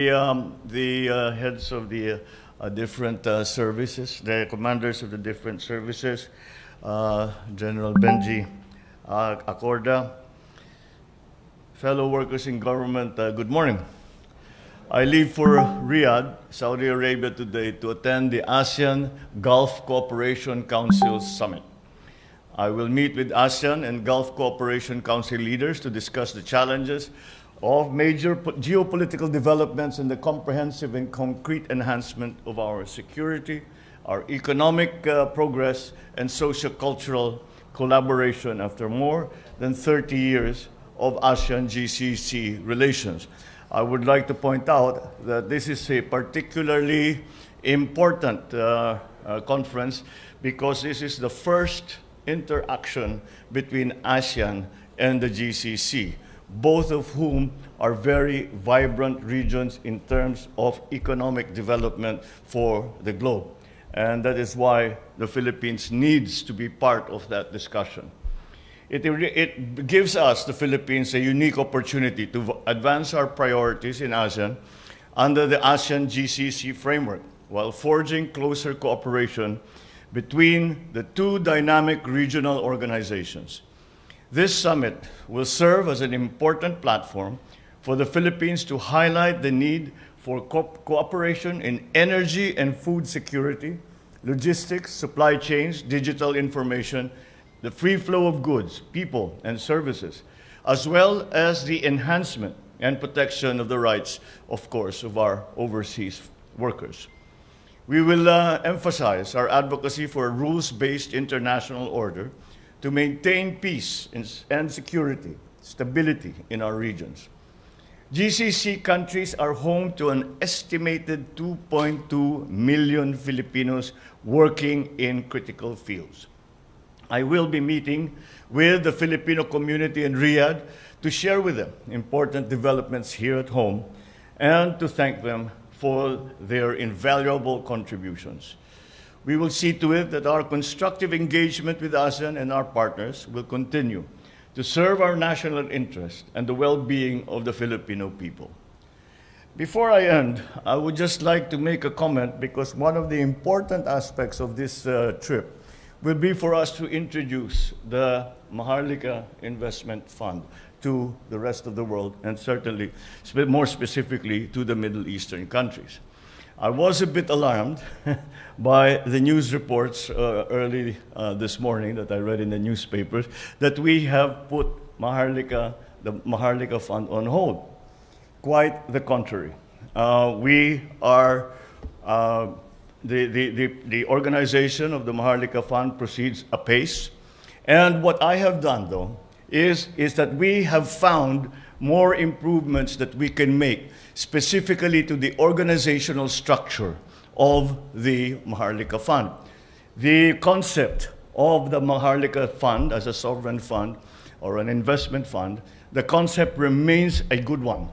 The heads of the different services, the commanders of the different services, General Benji Acorda, fellow workers in government, good morning. I leave for Riyadh, Saudi Arabia today to attend the ASEAN Gulf Cooperation Council Summit. I will meet with ASEAN and Gulf Cooperation Council leaders to discuss the challenges of major geopolitical developments and the comprehensive and concrete enhancement of our security, our economic progress, and socio-cultural collaboration after more than 30 years of ASEAN-GCC relations. I would like to point out that this is a particularly important conference because this is the first interaction between ASEAN and the GCC, both of whom are very vibrant regions in terms of economic development for the globe. And that is why the Philippines needs to be part of that discussion. It gives us, the Philippines, a unique opportunity to advance our priorities in ASEAN under the ASEAN-GCC framework, while forging closer cooperation between the two dynamic regional organizations. This summit will serve as an important platform for the Philippines to highlight the need for cooperation in energy and food security, logistics, supply chains, digital information, the free flow of goods, people, and services, as well as the enhancement and protection of the rights, of course, of our overseas workers. We will emphasize our advocacy for a rules-based international order to maintain peace and security, stability in our regions. GCC countries are home to an estimated 2.2 million Filipinos working in critical fields. I will be meeting with the Filipino community in Riyadh to share with them important developments here at home and to thank them for their invaluable contributions. We will see to it that our constructive engagement with ASEAN and our partners will continue to serve our national interest and the well-being of the Filipino people. Before I end, I would just like to make a comment because one of the important aspects of this trip will be for us to introduce the Maharlika Investment Fund to the rest of the world and certainly more specifically to the Middle Eastern countries. I was a bit alarmed by the news reports early this morning that I read in the newspapers that we have put the Maharlika Fund on hold. Quite the contrary. We are the organization of the Maharlika Fund proceeds apace. And what I have done, though, is that we have found more improvements that we can make specifically to the organizational structure of the Maharlika Fund. The concept of the Maharlika Fund as a sovereign fund or an investment fund, the concept remains a good one.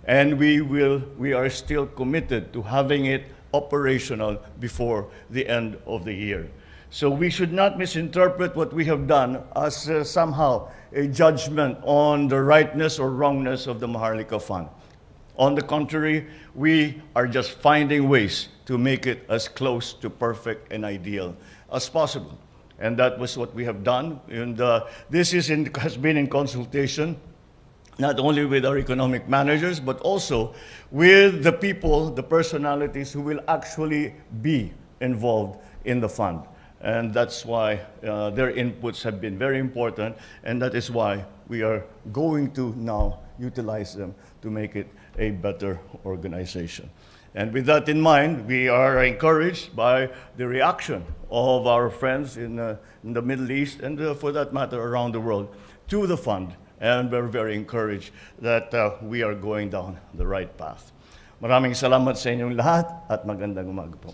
And we are still committed to having it operational before the end of the year. So we should not misinterpret what we have done as somehow a judgment on the rightness or wrongness of the Maharlika Fund. On the contrary, we are just finding ways to make it as close to perfect and ideal as possible. And that was what we have done. And this has been in consultation not only with our economic managers, but also with the people, the personalities who will actually be involved in the fund. And that's why their inputs have been very important, and that is why we are going to now utilize them to make it a better organization. And with that in mind, we are encouraged by the reaction of our friends in the Middle East, and for that matter, around the world, to the fund. And we're very encouraged that we are going down the right path. Maraming salamat sa inyong lahat at magandang umaga po.